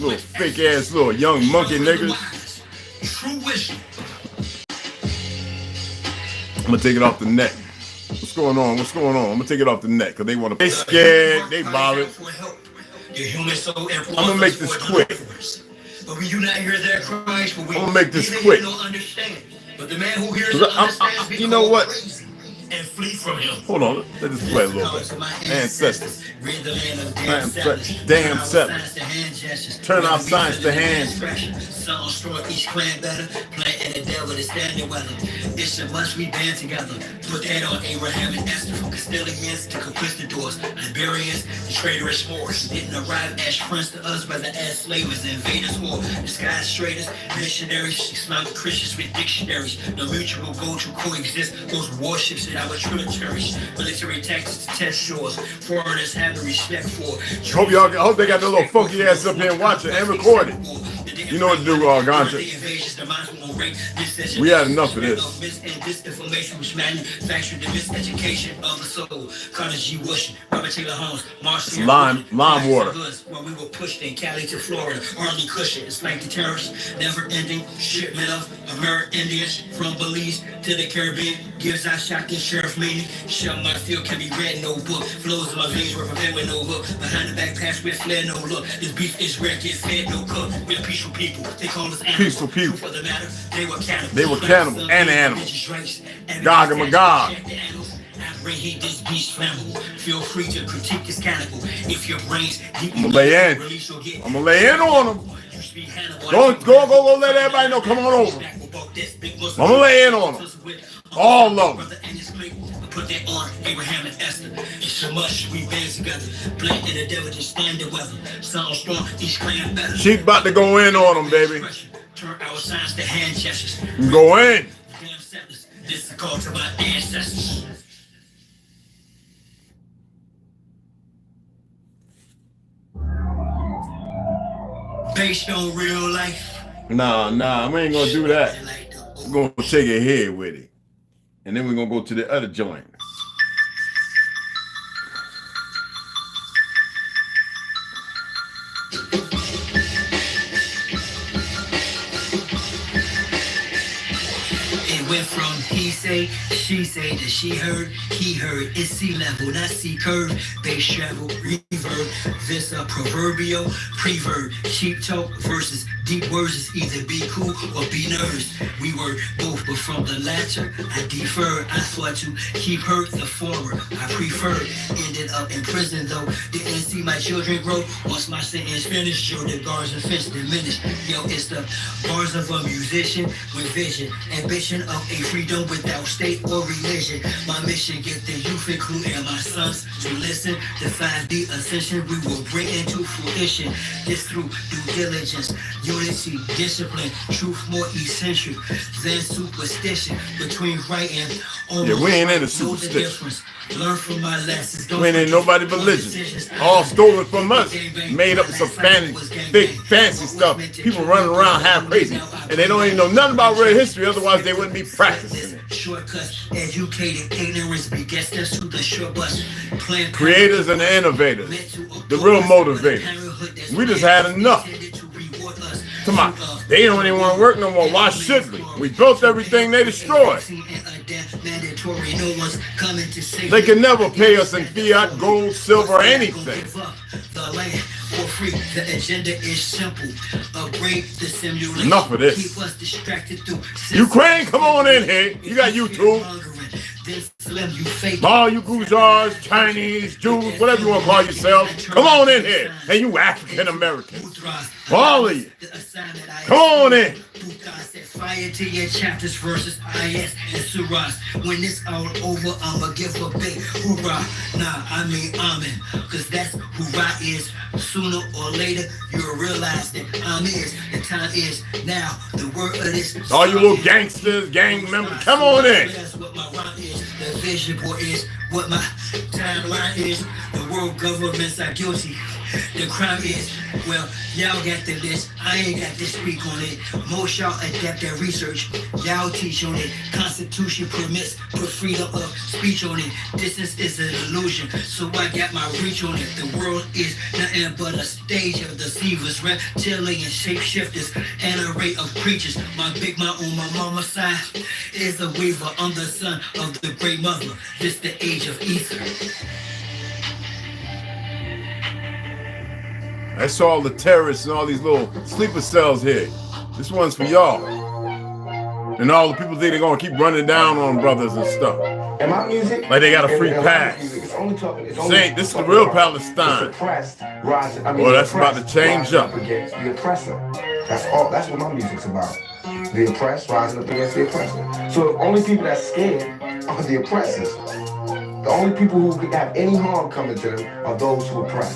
Little fake ass little young monkey niggas. True wisdom. I'm gonna take it off the net. What's going on? What's going on? I'm gonna take it off the net because they want to. They scared. They bothered. I'm gonna make this quick. But when you not hear their cries, I'm gonna make this quick. Don't understand. But the man who hears understands. You know what? And flee from him. Hold on, let this play a little bit. Ancestors. Damn settlers. Turn our signs to hands. Some strong each clan better. Plant and the devil is standing weather. It's a must we band together. Put that on Abraham and Esther. From Castilians to conquistadors, Iberians and traitorous Moors. Didn't arrive as friends to us, rather as slavers, invaders, or disguised traders, missionaries, Islamic Christians with dictionaries. No mutual goal to coexist. Those warships that our tributaries, military tactics to test shores. Foreigners have the respect for. Hope they got their little funky ass up here and watch it and record it. You know what to do, Ganja. We had enough of this. Misinformation which manufactured the miseducation of the soul. Carter G. Bush, Robert Taylor Holmes, Marshall. Lime water. When we were pushed in Cali to Florida, Arlie Cushion, it's like the terrorists, never-ending shipment of American Indians from Belize to the Caribbean. Gives I shot this sheriff meaning. Shell my field can be read, no book. Flows of my veins were prepared with no hook. Behind the back pass with flair, no look. This beef is rare, get fed, no cook. We're peaceful people. They call us animals. Peaceful people. For the matter, they were cannibals. They were cannibals and animals. Gog and Magog. Heat this beast flammable. Feel free to critique this cannibal. If your brains deep, I'm gonna lay in. I'm gonna lay in on them. Go let everybody know. Come on over. I'm gonna lay in on them. All of them. Put that on Abraham and Esther. It's so much we band together. Blend in the devil just stand the weather. Sound strong, each clan better. She's about to go in on them, baby. Turn our signs to hand gestures. Go in. Damn settlers. This is a call to my ancestors. Based on real life. Nah, we ain't gonna do that. We're gonna shake your head with it. And then we're gonna go to the other joint. It went from he say, she say, that she heard, he heard. It's sea level, not sea curve. Bass travel, reverb. This a proverbial preverb. Cheap talk versus deep words is either be cool or be nervous. We were both, but from the latter, I deferred. I thought to keep her the former. I preferred. Ended up in prison though. Didn't see my children grow. Once my sentence finished, Joe the guards and fence diminished. Yo, it's the bars of a musician with vision, ambition of a freedom without state or religion. My mission, get the youth including my sons to listen. The 5D ascension we will bring into fruition. This through due diligence, unity, discipline, truth more essential than superstition. Between right and almost yeah, we ain't into superstition. Learn from my lessons. We ain't nobody religion. All stolen from us. Made up some fancy stuff. People running around half crazy. And they don't even know nothing about real history, otherwise they wouldn't be practicing it. Shortcuts, educated, ignorance begets us to the short bus. Creators and the innovators. The real motivators. We just had enough. Come on. They don't even want to work no more. Why should we? We built everything they destroyed. They can never pay us in fiat, gold, silver, or anything. For free, the agenda is simple. Upgrade the simulation. Enough of this. Keep us distracted through Ukraine, come on in here. You got YouTube. All you Gujars, Chinese, Jews, whatever you want to call yourselves, come on in here. And you African Americans. All of you. Come on in. Fire to your chapters, verses, IS, and surahs. When it's all over, I'ma give a big hoorah. Nah, I mean amen, cause that's who I is. Sooner or later, you'll realize that I'm is. The time is now. The word of this. All you little gangsters, gang members, come on in. That's what my rhyme is. The vision board is what my timeline is. The world governments are guilty. The crime is, well, y'all got the list. I ain't got to speak on it. Most y'all adapt and research. Y'all teach on it. Constitution permits, put freedom of speech on it. Distance is an illusion, so I got my reach on it. The world is nothing but a stage of deceivers, reptilian shapeshifters, and an array of creatures. My big mom on my mama's side is a weaver. I'm the son of the great mother. This the age of ether. That's all the terrorists and all these little sleeper cells here. This one's for y'all. And all the people think they're gonna keep running down on brothers and stuff. And my music, like they got a free pass. This is the real Palestine. Well, that's about to change up. The oppressor. That's all. That's what my music's about. The oppressed rising up against the oppressor. So the only people that's scared are the oppressors. The only people who could have any harm coming to them are those who oppress.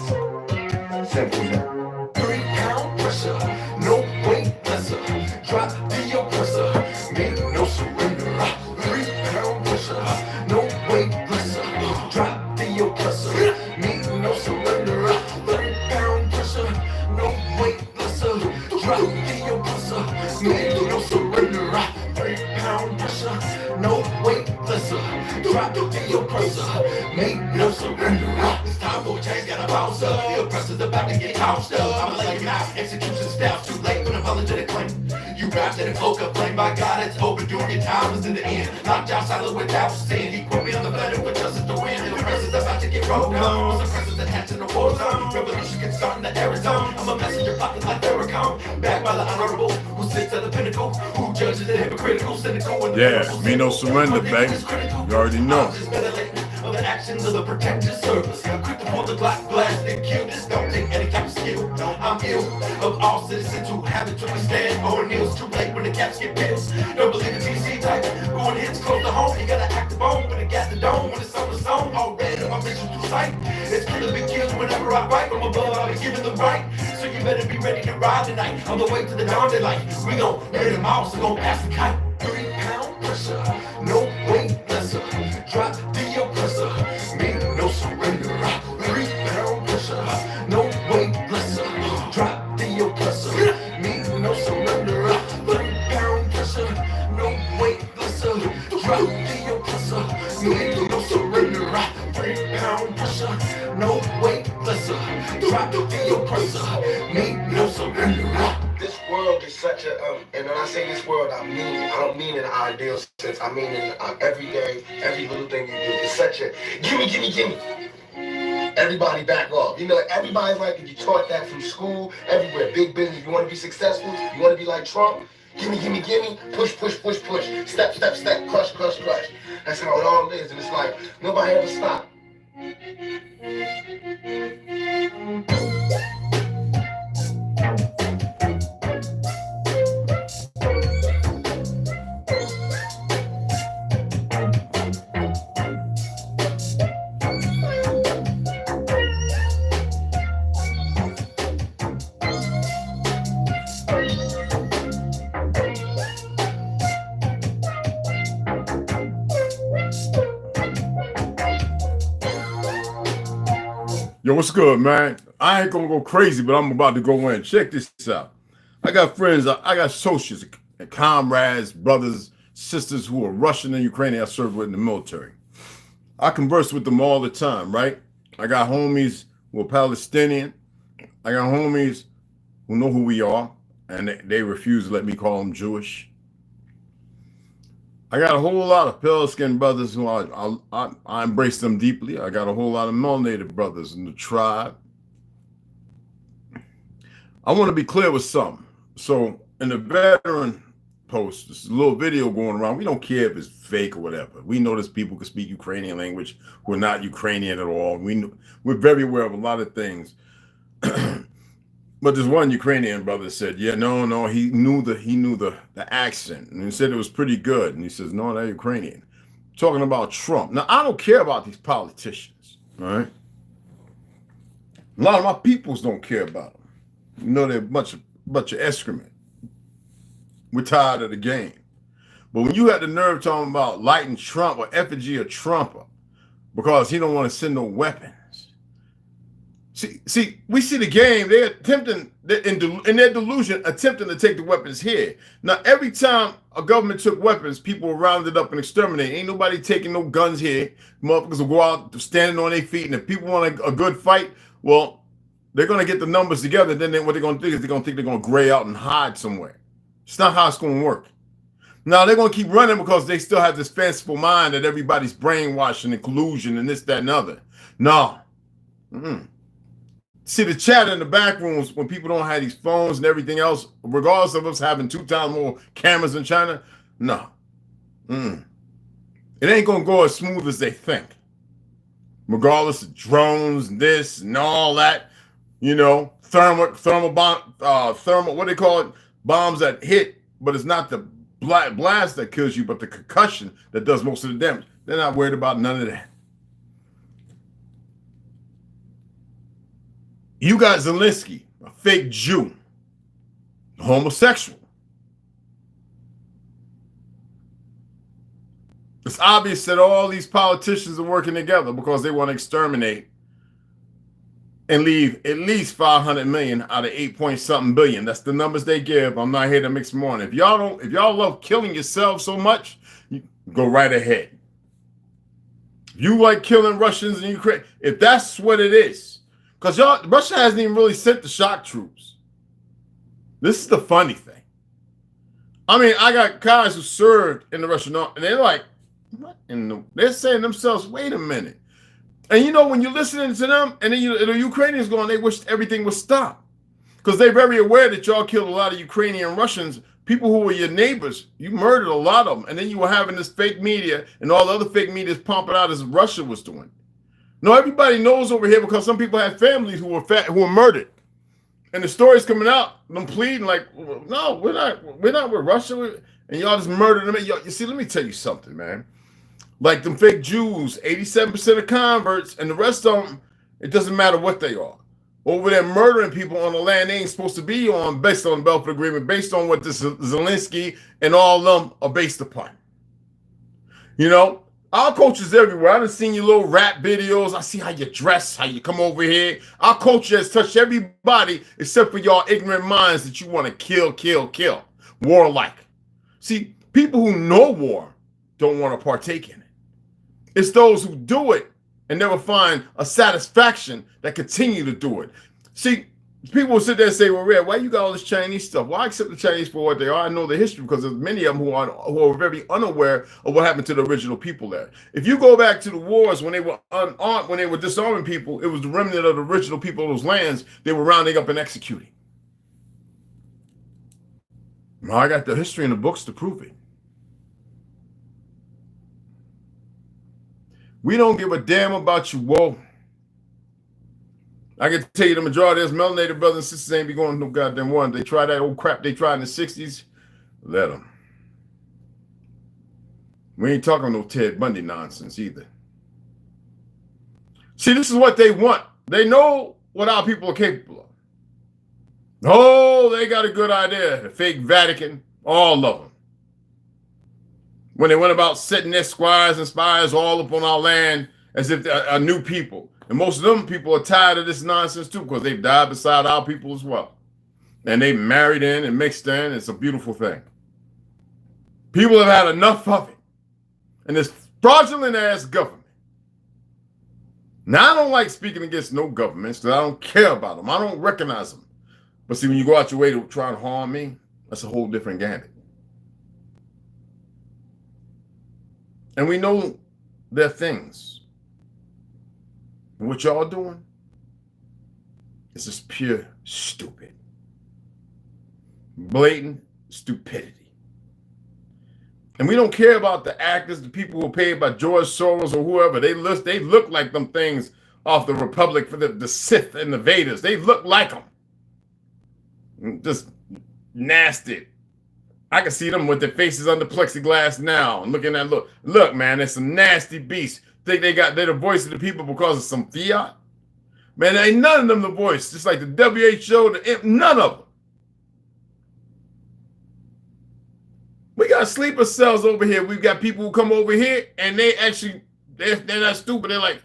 Simple as that. 3 pound pressure, no weight lesser. Drop the oppressor, make no surrender. 3 pound pressure, no weight lesser. Drop the oppressor, make no surrender. 3 pound pressure, no weight lesser. Drop the oppressor, make no surrender. 3 pound pressure, no weight lesser. Drop the oppressor, make no surrender. It's time for a change, gotta bounce up. The oppressor's about to get couched up. I'm like out, execution staff too late with an apologetic claim. You rap that invoke a flame, by God, it's overdue. Your time is in the end. Knocked out silent without sin. He quote me on the planet with justice to win. The oppressor's about to get rolled down. The oppressor's attached in the war zone. Revolution can start in the Arizona. I'm a messenger pocket like Farrakhan. Backed by the honorable who sits at the pinnacle, who judges the hypocritical, cynical. Yeah, me no surrender, baby. You already know. Of the actions of the protective service. Quick to pull the Glock, blast and kill. This don't take any type of skill. I'm ill of all citizens who haven't took a stand or kneels. Too late when the caps get pills. Don't believe the TC type. Going hits close to home. You gotta act the bone when it got the dome. When it's on the zone, all red of my mission through sight. It's killing big kills whenever I write. From above, I'll be given the right. So you better be ready to ride tonight. On the way to the dawn daylight. We gon' hit them all, so gon' pass the kite. 3 pound pressure, no weight lesser. Drop the oppressor, make no surrender. 3 pound pressure, no weight lesser. Drop the oppressor, make no surrender. 3 pound pressure, no weight lesser. Drop the oppressor, make no surrender. 3 pound pressure, no weight lesser. Drop the oppressor, make no surrender. This world is such a, and when I say this world, I don't mean in an ideal sense. I mean in every day, every little thing you do. It's such a, gimme, gimme, gimme. Everybody back off. You know, everybody's like, if you taught that from school, everywhere, big business, you want to be successful, you want to be like Trump, gimme, gimme, gimme, push, push, push, push, step, step, step, crush, crush, crush. That's how it all is, and it's like, nobody ever stop. Yo, what's good, man? I ain't gonna go crazy, but I'm about to go in. Check this out. I got friends, I got associates, and comrades, brothers, sisters who are Russian and Ukrainian I served with in the military. I converse with them all the time, right? I got homies who are Palestinian. I got homies who know who we are, and they refuse to let me call them Jewish. I got a whole lot of pale-skinned brothers who I embrace them deeply. I got a whole lot of melanated brothers in the tribe. I want to be clear with something. So in the veteran post, there's a little video going around. We don't care if it's fake or whatever. We know there's people who can speak Ukrainian language who are not Ukrainian at all. We're very aware of a lot of things. But there's one Ukrainian brother said, yeah, no, he knew the accent, and he said it was pretty good. And he says, no, they're Ukrainian. Talking about Trump. Now, I don't care about these politicians, all right? A lot of my peoples don't care about them. You know, they're a bunch of excrement. We're tired of the game. But when you had the nerve talking about lighting Trump or effigy of Trump because he don't want to send no weapons, See, we see the game. They're attempting, in their delusion, attempting to take the weapons here. Now, every time a government took weapons, people were rounded up and exterminated. Ain't nobody taking no guns here. Motherfuckers will go out standing on their feet, and if people want a good fight, well, they're going to get the numbers together. Then what they're going to do is they're going to think they're going to gray out and hide somewhere. It's not how it's going to work. Now, they're going to keep running because they still have this fanciful mind that everybody's brainwashing and collusion and this, that, and other. No. See, the chatter in the back rooms when people don't have these phones and everything else, regardless of us having 2 times more cameras in China, no. It ain't going to go as smooth as they think. Regardless of drones, this and all that, you know, thermal bomb, what they call it, bombs that hit, but it's not the blast that kills you, but the concussion that does most of the damage. They're not worried about none of that. You got Zelensky, a fake Jew, homosexual. It's obvious that all these politicians are working together because they want to exterminate and leave at least 500 million out of 8-point-something billion. That's the numbers they give. I'm not here to mix more. If y'all love killing yourselves so much, you go right ahead. If you like killing Russians and Ukraine, if that's what it is. Because Russia hasn't even really sent the shock troops. This is the funny thing. I mean, I got guys who served in the Russian army, and they're like, what in the, they're saying to themselves, wait a minute. And you know, when you're listening to them, and then the Ukrainians going, they wish everything would stop. Because they're very aware that y'all killed a lot of Ukrainian Russians, people who were your neighbors. You murdered a lot of them. And then you were having this fake media, and all the other fake media is pumping out as Russia was doing. No, everybody knows over here because some people had families who were murdered, and the story's coming out. Them pleading like, no, we're not with Russia, and y'all just murdered them. You see, let me tell you something, man. Like them fake Jews, 87% of converts, and the rest of them, it doesn't matter what they are. Over there murdering people on the land they ain't supposed to be on, based on the Belfort Agreement, based on what this Zelensky and all of them are based upon. You know. Our culture's everywhere. I done seen your little rap videos. I see how you dress, how you come over here. Our culture has touched everybody except for y'all ignorant minds that you want to kill. Warlike. See, people who know war don't want to partake in it. It's those who do it and never find a satisfaction that continue to do it. See, people will sit there and say, well, Red, why you got all this Chinese stuff? Well, I accept the Chinese for what they are. I know the history because there's many of them who are very unaware of what happened to the original people there. If you go back to the wars when they were unarmed, when they were disarming people, it was the remnant of the original people of those lands they were rounding up and executing. Now, I got the history in the books to prove it. We don't give a damn about you, whoa. I can tell you the majority of those melanated brothers and sisters ain't be going no goddamn one. They try that old crap they tried in the 60s. Let them. We ain't talking no Ted Bundy nonsense either. See, this is what they want. They know what our people are capable of. Oh, they got a good idea. The fake Vatican, all of them. When they went about setting their squires and spies all up on our land as if they're a new people. And most of them people are tired of this nonsense too because they've died beside our people as well. And they married in and mixed in. It's a beautiful thing. People have had enough of it. And this fraudulent ass government. Now, I don't like speaking against no governments because I don't care about them. I don't recognize them. But see, when you go out your way to try and harm me, that's a whole different gambit. And we know there are things. And what y'all doing is just pure stupid. Blatant stupidity. And we don't care about the actors, the people who are paid by George Soros or whoever. They look like them things off the Republic for the Sith and the Vedas. They look like them. Just nasty. I can see them with their faces under plexiglass now and looking at look, man, there's some nasty beasts. Think they're the voice of the people because of some fiat? Man, there ain't none of them the voice. Just like the WHO, none of them. We got sleeper cells over here. We've got people who come over here and they're not stupid.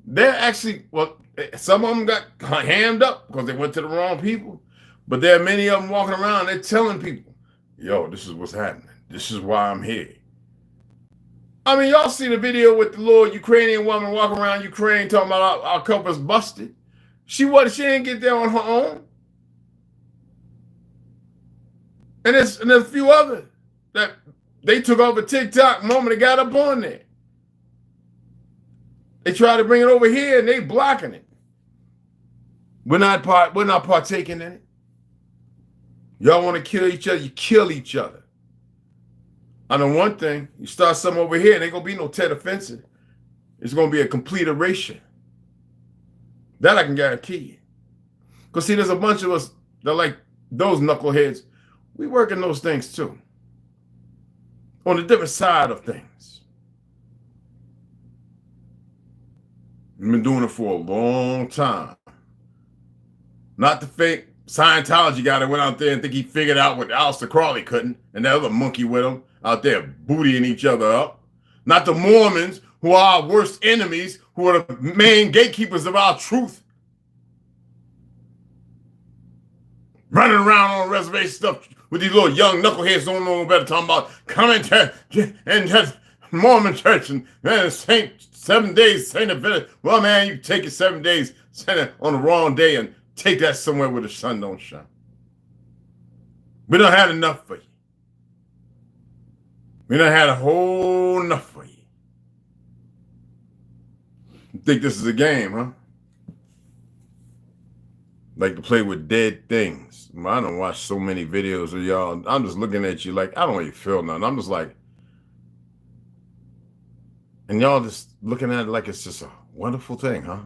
They're actually, well, Some of them got hammed up because they went to the wrong people. But there are many of them walking around, they're telling people, yo, this is what's happening. This is why I'm here. I mean, y'all see the video with the little Ukrainian woman walking around Ukraine talking about our compass busted. She didn't get there on her own. And there's a few others that they took over TikTok the moment they got up on there. They tried to bring it over here and they blocking it. We're not partaking in it. Y'all want to kill each other, you kill each other. I know one thing, you start something over here, and ain't gonna be no Tet Offensive. It's gonna be a complete erasure. That I can guarantee you. Because see, there's a bunch of us that like those knuckleheads. We working those things too. On a different side of things. We've been doing it for a long time. Not the fake Scientology guy that went out there and think he figured out what Aleister Crowley couldn't, and that other monkey with him out there bootying each other up. Not the Mormons, who are our worst enemies, who are the main gatekeepers of our truth. Running around on reservation stuff with these little young knuckleheads don't know better, talking about coming to and Mormon church and man, 7 days, Saint Adventist. Well, man, you take it 7 days, send it on the wrong day and take that somewhere where the sun don't shine. We done had enough for you. We done had a whole enough for you. You think this is a game, huh? Like to play with dead things. I don't watch so many videos of y'all. I'm just looking at you like, I don't even feel nothing. I'm just like, and y'all just looking at it like it's just a wonderful thing, huh?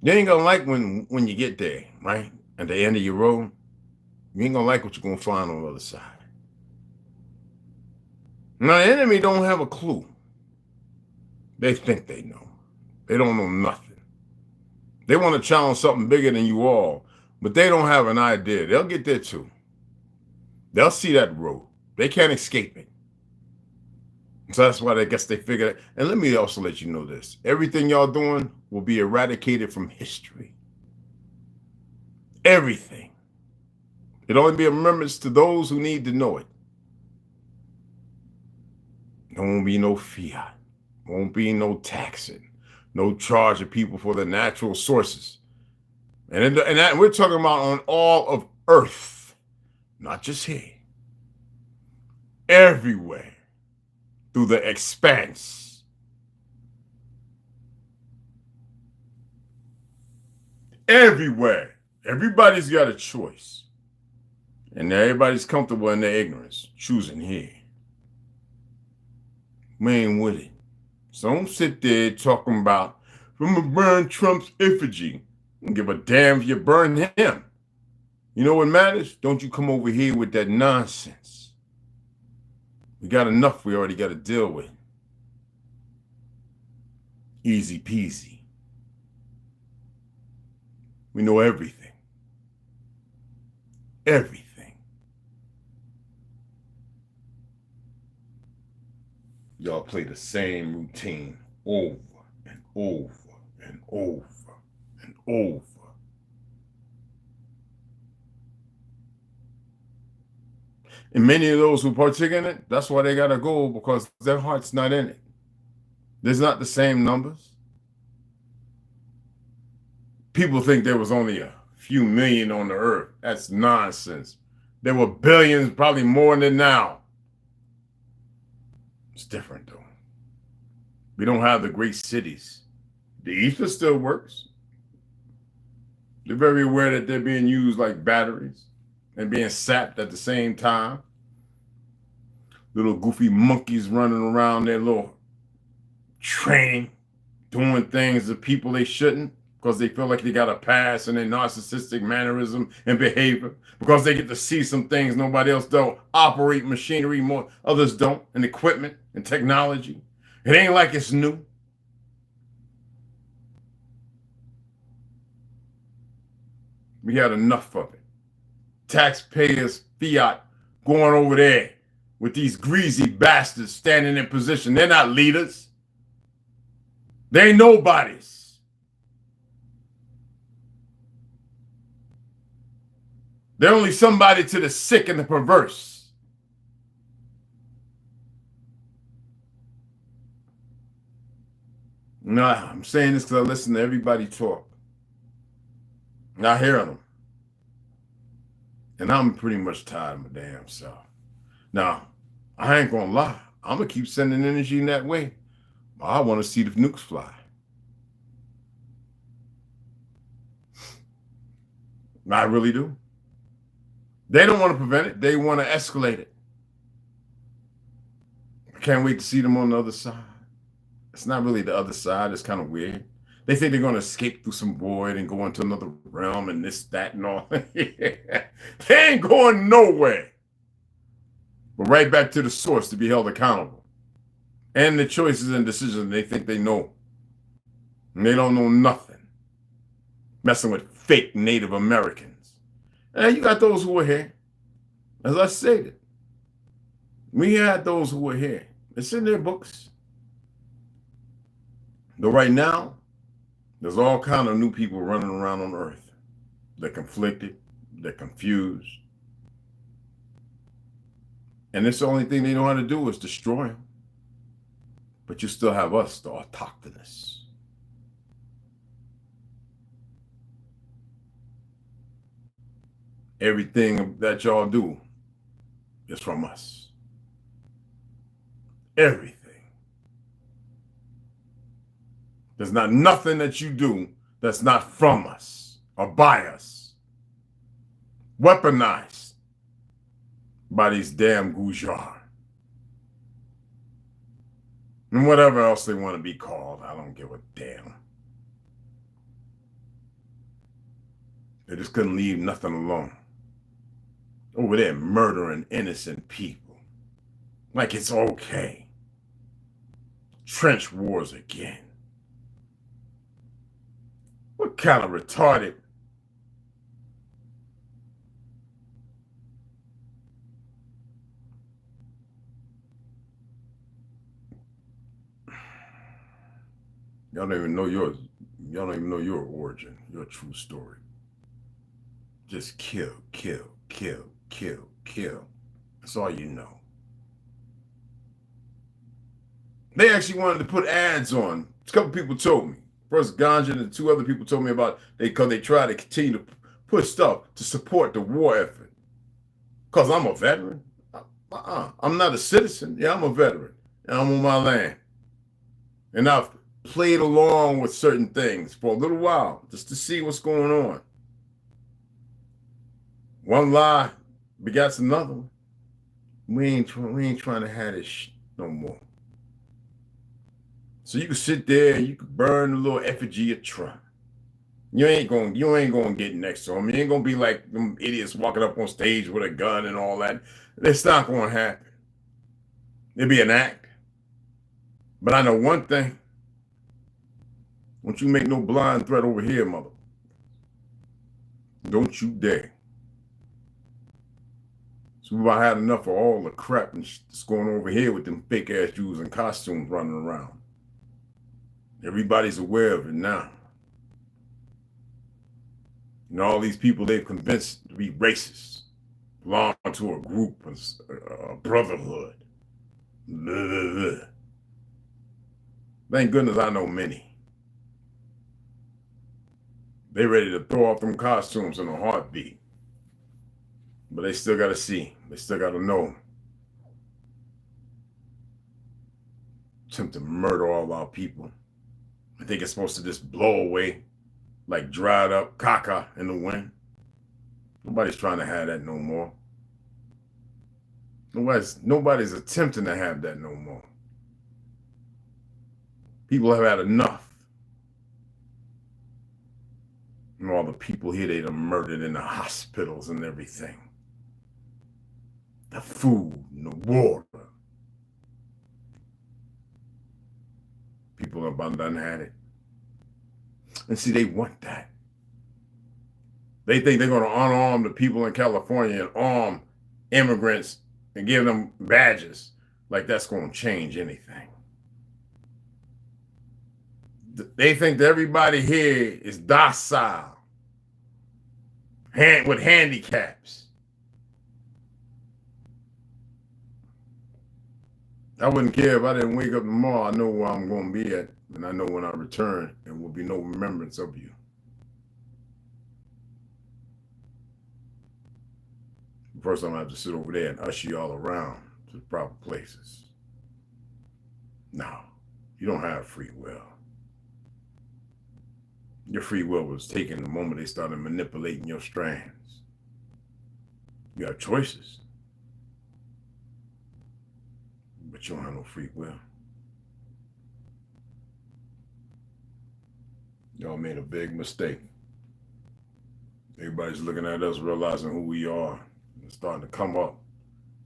You ain't gonna like when you get there, right? At the end of your road, you ain't gonna like what you're gonna find on the other side. Now, the enemy don't have a clue. They think they know. They don't know nothing. They want to challenge something bigger than you all, but they don't have an idea. They'll get there too. They'll see that road. They can't escape it. So that's why I guess they figured it. And let me also let you know this. Everything y'all doing will be eradicated from history. Everything. It'll only be a remembrance to those who need to know it. There won't be no fiat. Won't be no taxing. No charge of people for the natural sources. And that, we're talking about on all of Earth. Not just here. Everywhere. Through the expanse. Everywhere. Everybody's got a choice. And everybody's comfortable in their ignorance, choosing here. We ain't with it. So don't sit there talking about, I'm gonna burn Trump's effigy. I don't give a damn if you burn him. You know what matters? Don't you come over here with that nonsense. We got enough we already got to deal with. Easy peasy. We know everything. Everything. Y'all play the same routine over and over and over and over. And many of those who partake in it, that's why they got to go, because their heart's not in it. There's not the same numbers. People think there was only a few million on the earth. That's nonsense. There were billions, probably more than now. It's different, though. We don't have the great cities. The ether still works. They're very aware that they're being used like batteries and being sapped at the same time. Little goofy monkeys running around their little training, doing things to people they shouldn't, because they feel like they got a pass in their narcissistic mannerism and behavior, because they get to see some things nobody else don't, operate machinery more, others don't, and equipment and technology. It ain't like it's new. We had enough of it. Taxpayers, fiat, going over there with these greasy bastards standing in position. They're not leaders. They ain't nobodies. They're only somebody to the sick and the perverse. Nah, I'm saying this because I listen to everybody talk. And I hear them. And I'm pretty much tired of my damn self. Now, I ain't gonna lie. I'm gonna keep sending energy in that way. I want to see the nukes fly. I really do. They don't want to prevent it. They want to escalate it. I can't wait to see them on the other side. It's not really the other side. It's kind of weird. They think they're going to escape through some void and go into another realm and this, that, and all. They ain't going nowhere. But right back to the source to be held accountable. And the choices and decisions they think they know. And they don't know nothing. Messing with fake Native Americans. And you got those who were here. As I stated, we had those who were here. It's in their books. But right now, there's all kind of new people running around on Earth. They're conflicted. They're confused. And it's the only thing they know how to do is destroy them. But you still have us, the autochthonous. Everything that y'all do is from us. Everything. There's not nothing that you do that's not from us or by us. Weaponized by these damn Gujar. And whatever else they want to be called, I don't give a damn. They just couldn't leave nothing alone. Over there murdering innocent people. Like it's okay. Trench wars again. What kind of retarded? Y'all don't even know your origin, your true story. Just kill, kill, kill, kill, kill. That's all you know. They actually wanted to put ads on. A couple people told me. First, Ganja and two other people told me about because they try to continue to put stuff to support the war effort. Because I'm a veteran. I'm not a citizen. Yeah, I'm a veteran. And I'm on my land. And I've played along with certain things for a little while just to see what's going on. One lie begats another one. We ain't trying to have this no more. So you can sit there and you can burn a little effigy of Trump. You ain't gonna get next to him. You ain't gonna be like them idiots walking up on stage with a gun and all that. It's not gonna happen. It'll be an act. But I know one thing. Don't you make no blind threat over here, mother. Don't you dare. So we've about had enough of all the crap that's going over here with them fake ass Jews in costumes running around. Everybody's aware of it now. And all these people they've convinced to be racist, belong to a group, a brotherhood. Blah, blah, blah. Thank goodness I know many. They ready to throw off them costumes in a heartbeat. But they still got to see. They still got to know. Attempt to murder all our people. I think it's supposed to just blow away like dried up caca in the wind. Nobody's trying to have that no more. Nobody's attempting to have that no more. People have had enough. And all the people here they done murdered in the hospitals and everything. The food and the water. People have about done had it. And see, they want that. They think they're going to unarm the people in California and arm immigrants and give them badges. Like that's going to change anything. They think that everybody here is docile. with handicaps. I wouldn't care if I didn't wake up tomorrow. I know where I'm going to be at, and I know when I return, there will be no remembrance of you. First, I'm going to have to sit over there and usher you all around to the proper places. No, you don't have free will. Your free will was taken the moment they started manipulating your strands. You have choices, but you don't have no free will. Y'all made a big mistake. Everybody's looking at us, realizing who we are. It's starting to come up.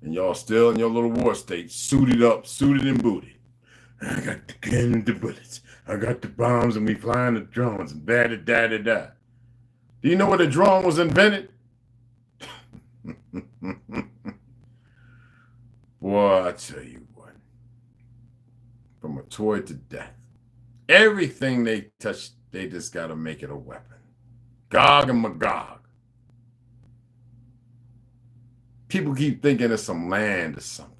And y'all still in your little war state, suited up, suited and booted. I got the gun and the bullets. I got the bombs and we flying the drones and da-da-da-da-da. Do you know when the drone was invented? Boy, I tell you what. From a toy to death. Everything they touch, they just got to make it a weapon. Gog and Magog. People keep thinking it's some land or something.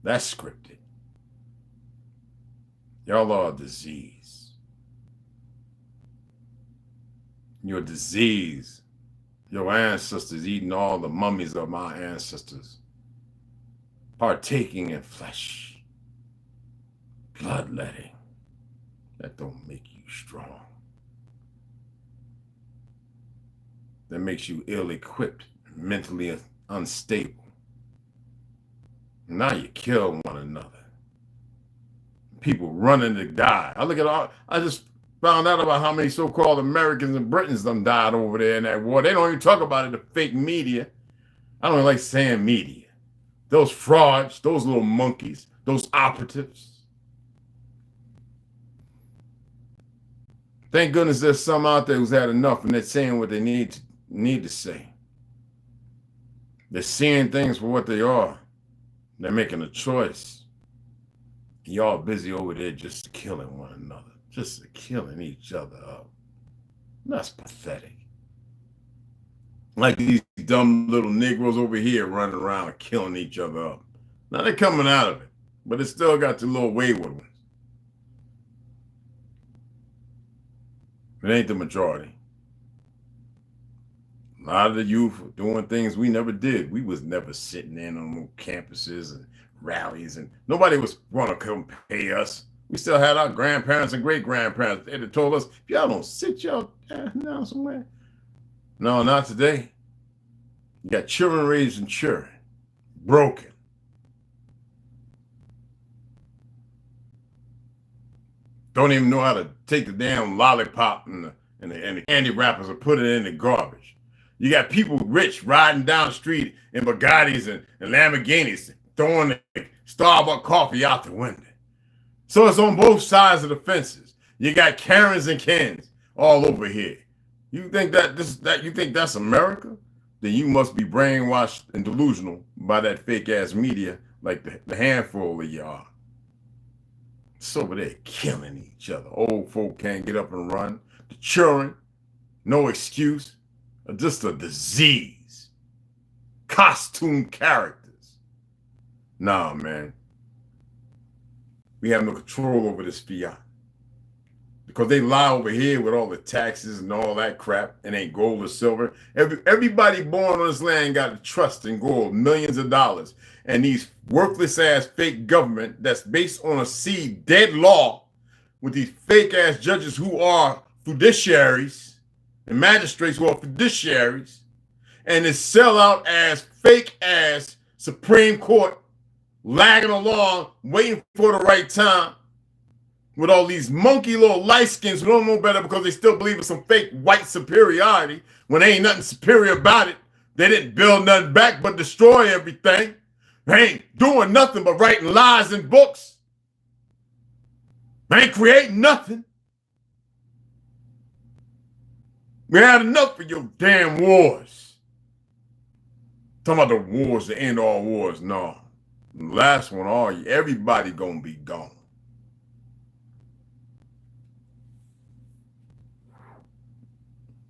That's scripted. Y'all are a disease. You're a disease. Your ancestors eating all the mummies of my ancestors. Partaking in flesh. Bloodletting. That don't make you strong. That makes you ill-equipped, mentally unstable. Now you kill one another. People running to die. I just found out about how many so-called Americans and Britons done died over there in that war. They don't even talk about it in the fake media. I don't like saying media. Those frauds, those little monkeys, those operatives. Thank goodness there's some out there who's had enough and they're saying what they need to say. They're seeing things for what they are. They're making a choice. Y'all busy over there just killing one another, just killing each other up. That's pathetic. Like these dumb little Negroes over here running around killing each other up. Now they're coming out of it, but it's still got the little wayward ones. It ain't the majority. A lot of the youth are doing things we never did. We was never sitting in on campuses and rallies, and nobody was going to come pay us. We still had our grandparents and great-grandparents. They'd have told us, if y'all don't sit y'all down somewhere. No, not today. You got children raising children. Broken. Don't even know how to take the damn lollipop and the candy wrappers and put it in the garbage. You got people rich riding down the street in Bugattis and Lamborghinis, throwing the Starbucks coffee out the window. So it's on both sides of the fences. You got Karens and Kens all over here. You think you think that's America? Then you must be brainwashed and delusional by that fake ass media, like the handful of y'all. It's over there killing each other. Old folk can't get up and run. The children, no excuse. Just a disease. Costume characters. Nah, man. We have no control over this fiat. Because they lie over here with all the taxes and all that crap. It ain't gold or silver. Everybody born on this land got a trust in gold, millions of dollars. And these worthless ass fake government that's based on a seed dead law with these fake ass judges who are fiduciaries and magistrates who are fiduciaries, and this sellout ass fake ass Supreme Court lagging along, waiting for the right time, with all these monkey little light skins who don't know better because they still believe in some fake white superiority when there ain't nothing superior about it. They didn't build nothing back but destroy everything. They ain't doing nothing but writing lies in books. They ain't creating nothing. We had enough of your damn wars. Talking about the wars to end all wars. No. The last one, everybody gonna be gone.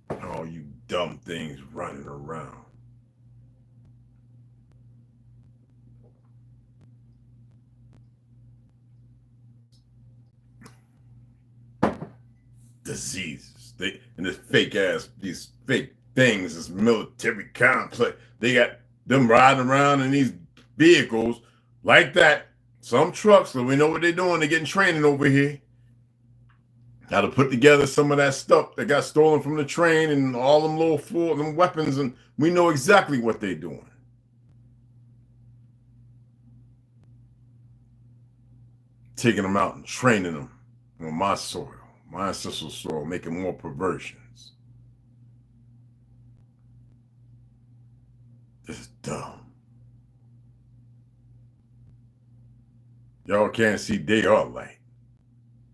All you dumb things running around. Diseases. And this fake ass, these fake things, this military complex. They got them riding around in these vehicles like that. Some trucks, so we know what they're doing. They're getting training over here. How to put together some of that stuff that got stolen from the train and all them little them weapons, and we know exactly what they're doing. Taking them out and training them on my soil, my ancestral soil, making more perversions. This is dumb. Y'all can't see day or light.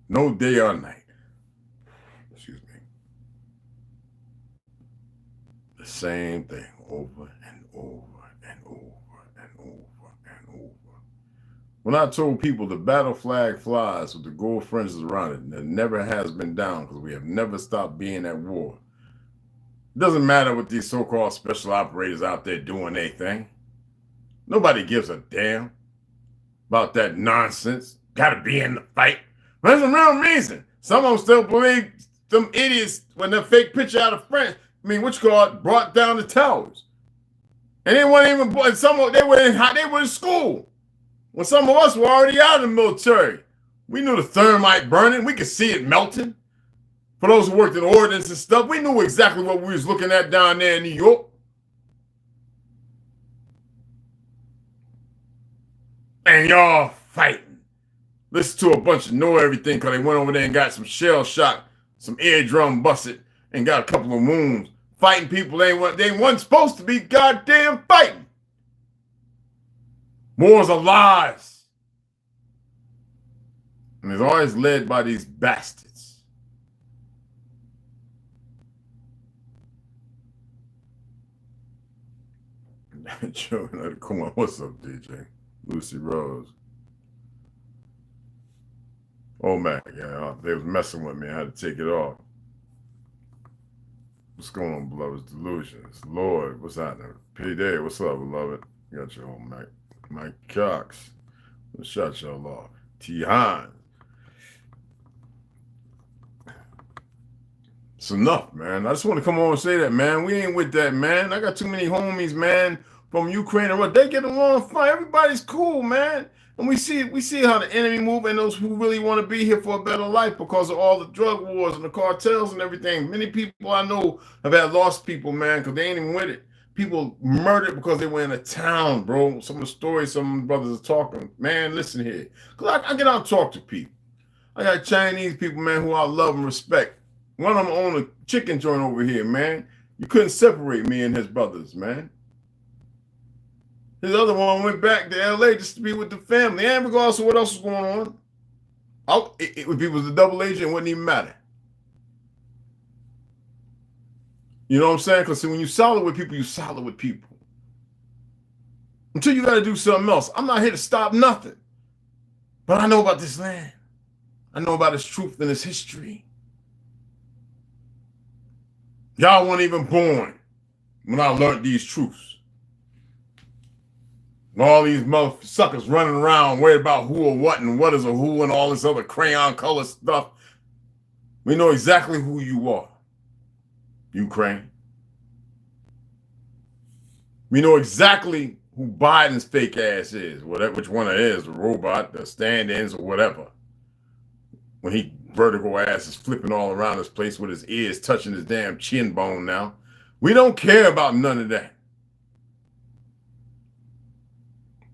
No day or night. Excuse me. The same thing over and over and over and over and over. When I told people the battle flag flies with the gold fringes around it, and it never has been down because we have never stopped being at war. It doesn't matter what these so-called special operators out there doing their thing. Nobody gives a damn about that nonsense. Gotta be in the fight. There's a real reason. Some of them still believe them idiots when that fake picture out of France, brought down the towers. And they weren't even, they were in school. When some of us were already out of the military. We knew the thermite burning. We could see it melting. For those who worked in ordnance and stuff, we knew exactly what we was looking at down there in New York. And y'all fighting. Listen to a bunch of know everything because they went over there and got some shell shock, some eardrum busted, and got a couple of wounds. Fighting people they weren't supposed to be goddamn fighting. Wars are lies. And it's always led by these bastards. Come on, what's up, DJ? Lucy Rose. Oh man, yeah, they was messing with me. I had to take it off. What's going on, beloved? Delusions. Lord, what's happening? P-Day, what's up, beloved? You got your own Mike Cox. Let's shut y'all off. T. Hines. It's enough, man. I just want to come on and say that, man. We ain't with that, man. I got too many homies, man, from Ukraine and what they get along fine. Everybody's cool, man. And we see how the enemy move and those who really want to be here for a better life because of all the drug wars and the cartels and everything. Many people I know have had lost people, man, because they ain't even with it. People murdered because they were in a town, bro. Some of the stories some brothers are talking. Man, listen here. Because I get out and talk to people. I got Chinese people, man, who I love and respect. One of them own a chicken joint over here, man. You couldn't separate me and his brothers, man. His other one went back to LA just to be with the family. And regardless of what else was going on, if he was a double agent, it wouldn't even matter. You know what I'm saying? Because when you solid with people, you solid with people. Until you got to do something else. I'm not here to stop nothing. But I know about this land. I know about its truth and its history. Y'all weren't even born when I learned these truths. And all these motherfuckers running around worried about who or what and what is a who and all this other crayon color stuff. We know exactly who you are. Ukraine. We know exactly who Biden's fake ass is, whatever, which one it is, the robot, the stand-ins, or whatever. When he vertical ass is flipping all around this place with his ears touching his damn chin bone now. We don't care about none of that.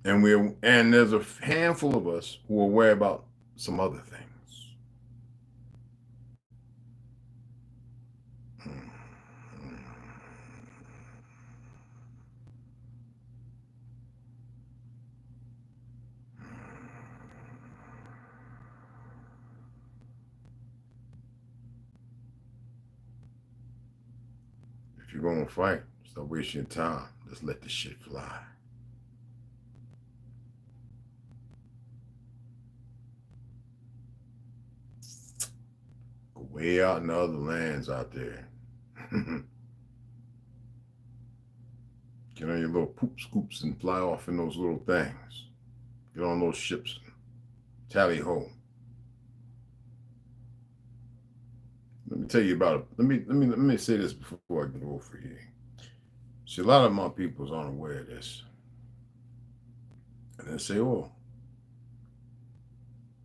And there's a handful of us who are aware about some other things. If you're going to fight, stop wasting your time. Just let the shit fly. Go way out in the other lands out there. Get on your little poop scoops and fly off in those little things. Get on those ships. Tally ho. Let me tell you about it. Let me say this before I go for you. See, a lot of my people's unaware of this. And they say, oh,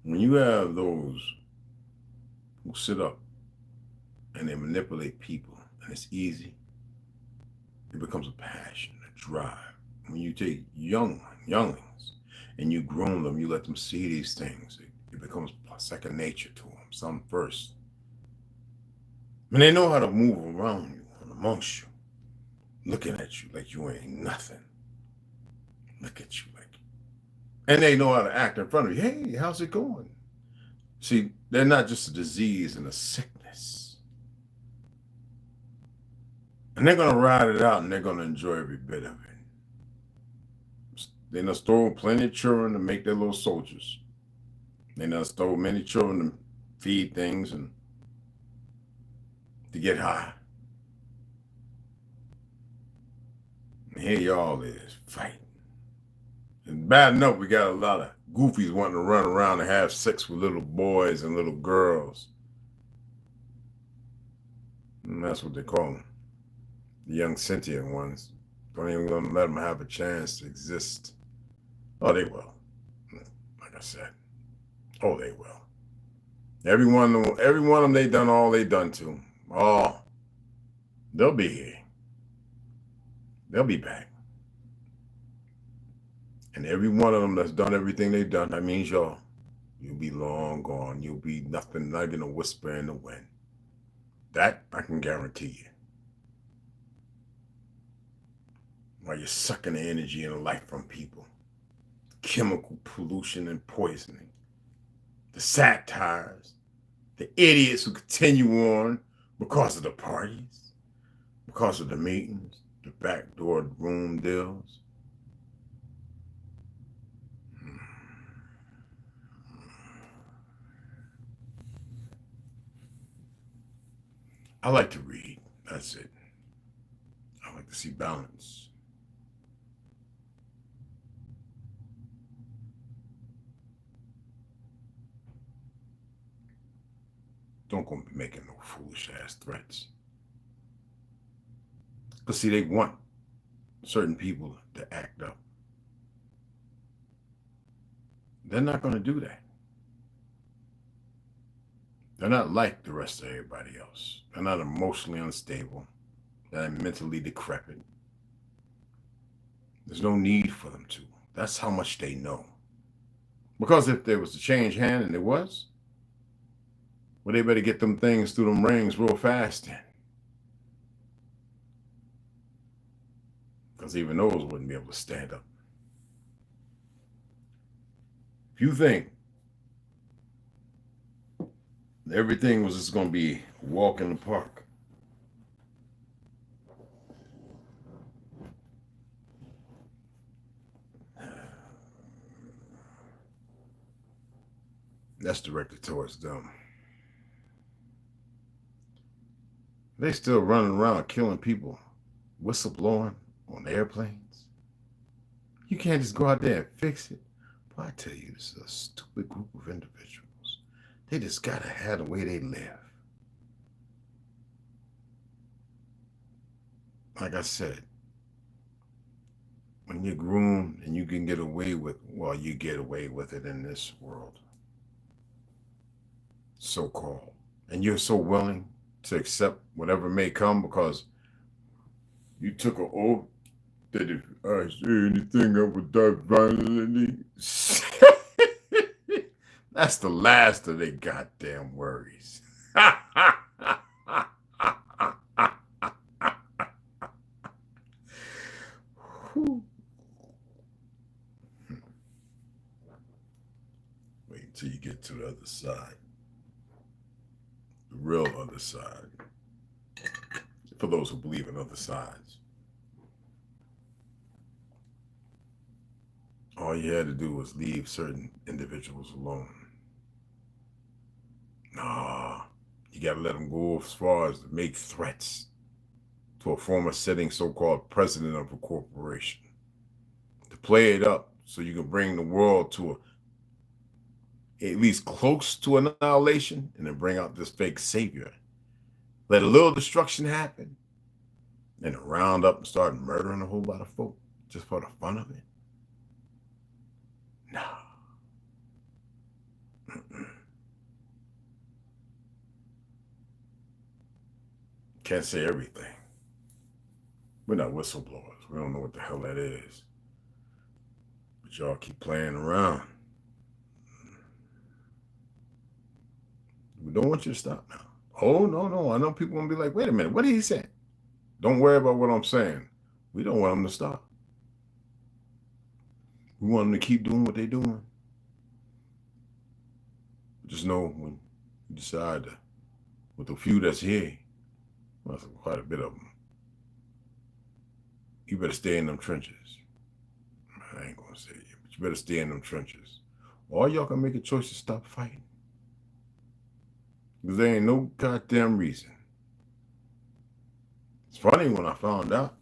when you have those who sit up and they manipulate people, and it's easy, it becomes a passion, a drive. When you take younglings, and you groom them, you let them see these things, it becomes second nature to them, some first. And they know how to move around you and amongst you, looking at you like you ain't nothing. Look at you like, and they know how to act in front of you. Hey, how's it going? See, they're not just a disease and a sickness. And they're going to ride it out and they're going to enjoy every bit of it. They done stole plenty of children to make their little soldiers. They done stole many children to feed things and to get high. And here y'all is fighting. And bad enough, we got a lot of goofies wanting to run around and have sex with little boys and little girls. And that's what they call them. The young sentient ones. Don't even gonna let them have a chance to exist. Oh, they will. Like I said. Oh, they will. Every one of them, they done all they done to. Oh, they'll be here. They'll be back. And every one of them that's done everything they've done, that means you'll be long gone. You'll be nothing, not even a whisper in the wind. That I can guarantee you. While you're sucking the energy and the life from people. Chemical pollution and poisoning. The satires. The idiots who continue on because of the parties. Because of the meetings. The backdoor room deals. I like to read. That's it. I like to see balance. Don't go be making no foolish ass threats. Because see, they want certain people to act up. They're not going to do that. They're not like the rest of everybody else. They're not emotionally unstable. They're not mentally decrepit. There's no need for them to. That's how much they know. Because if there was to change hand, and there was, well, they better get them things through them rings real fast then. Because even those wouldn't be able to stand up. If you think everything was just going to be a walk in the park, that's directed towards them. They still running around killing people, whistleblowing on airplanes. You can't just go out there and fix it. But I tell you, this is a stupid group of individuals. They just gotta have the way they live. Like I said, when you're groomed and you can get away with, well, you get away with it in this world, so-called, and you're so willing to accept whatever may come because you took an oath that if I say anything, I would die violently. That's the last of their goddamn worries. Wait until you get to the other side. The real other side. For those who believe in other sides. All you had to do was leave certain individuals alone. Nah, you got to let them go as far as to make threats. to a former sitting so-called president of a corporation, to play it up so you can bring the world to at least close to annihilation, and then bring out this fake savior. Let a little destruction happen, and round up and start murdering a whole lot of folk just for the fun of it. No. Can't say everything. We're not whistleblowers. We don't know what the hell that is. But y'all keep playing around. We don't want you to stop now. Oh, no. I know people going to be like, wait a minute, what did he say? Don't worry about what I'm saying. We don't want them to stop. We want them to keep doing what they're doing. Just know when you decide to, with the few that's here, well, that's quite a bit of them, you better stay in them trenches. I ain't going to say it, but you better stay in them trenches. Or y'all can make a choice to stop fighting. Because there ain't no goddamn reason. It's funny when I found out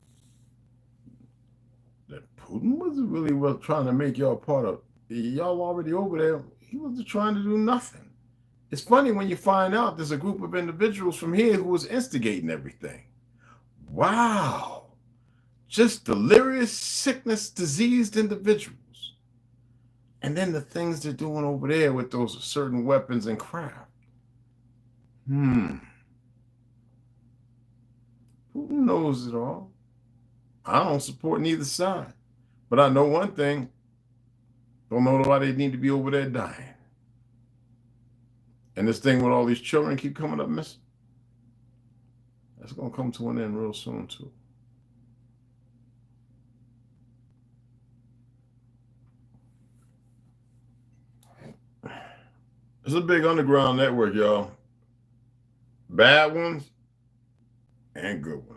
that Putin wasn't really trying to make y'all part of, y'all already over there. He wasn't trying to do nothing. It's funny when you find out there's a group of individuals from here who was instigating everything. Wow. Just delirious, sickness, diseased individuals. And then the things they're doing over there with those certain weapons and craft. Putin knows it all. I don't support neither side. But I know one thing. Don't know why they need to be over there dying. And this thing with all these children keep coming up missing, that's going to come to an end real soon, too. It's a big underground network, y'all. Bad ones and good ones.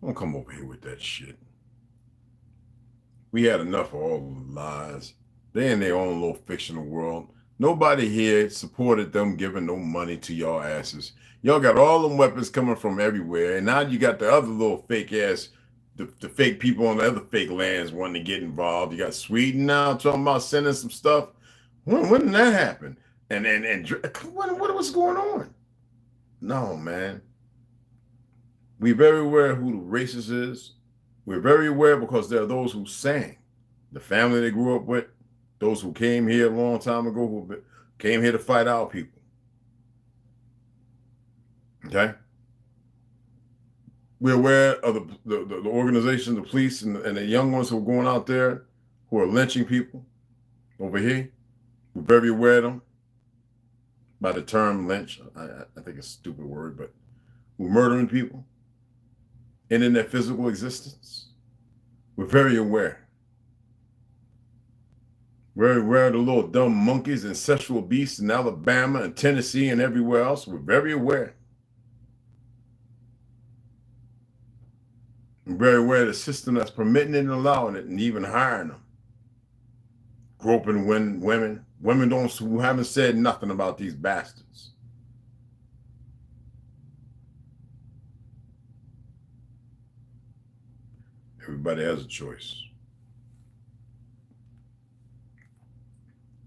Don't come over here with that shit. We had enough of all the lies. They in their own little fictional world. Nobody here supported them giving no money to y'all asses. Y'all got all them weapons coming from everywhere. And now you got the other little fake ass, the fake people on the other fake lands wanting to get involved. You got Sweden now talking about sending some stuff. When did that happen? And what was going on? No, man. We're very aware who the racist is. We're very aware because there are those who sang. The family they grew up with, those who came here a long time ago, who came here to fight our people. Okay? We're aware of the organization, the police, and the young ones who are going out there who are lynching people over here. We're very aware of them. By the term lynch, I think it's a stupid word, but we're murdering people. And in their physical existence. We're very aware. We're aware of the little dumb monkeys and sexual beasts in Alabama and Tennessee and everywhere else. We're very aware. We're very aware of the system that's permitting it and allowing it and even hiring them. Groping women who haven't said nothing about these bastards. Everybody has a choice.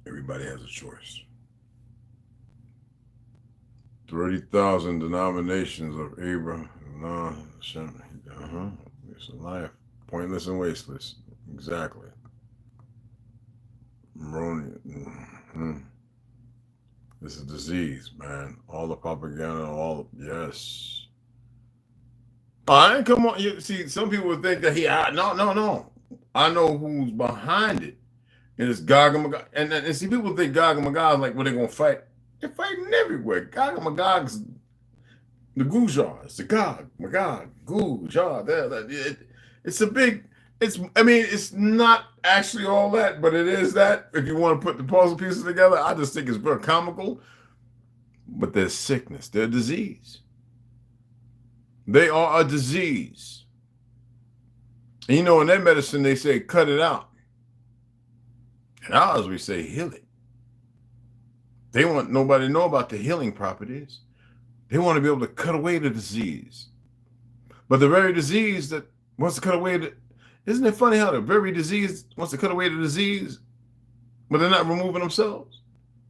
Everybody has a choice. 30,000 denominations of Abraham. It's a life. Pointless and wasteless. Exactly. This is a disease, man. All the propaganda, yes. I ain't come on. You see, some people would think that no. I know who's behind it. And it's Gog and Magog. And see, people think Gog and Magog is like, well, they're going to fight. They're fighting everywhere. Gog and Magog's the Gujar. It's the Gog, Magog, Gujar. It's a big, it's not actually all that, but it is that. If you want to put the puzzle pieces together, I just think it's very comical. But there's sickness. They're disease. They are a disease. And you know, in their medicine, they say cut it out. In ours, we say heal it. They want nobody to know about the healing properties. They want to be able to cut away the disease. But the very disease that wants to cut away the, isn't it funny how the very disease wants to cut away the disease, but they're not removing themselves?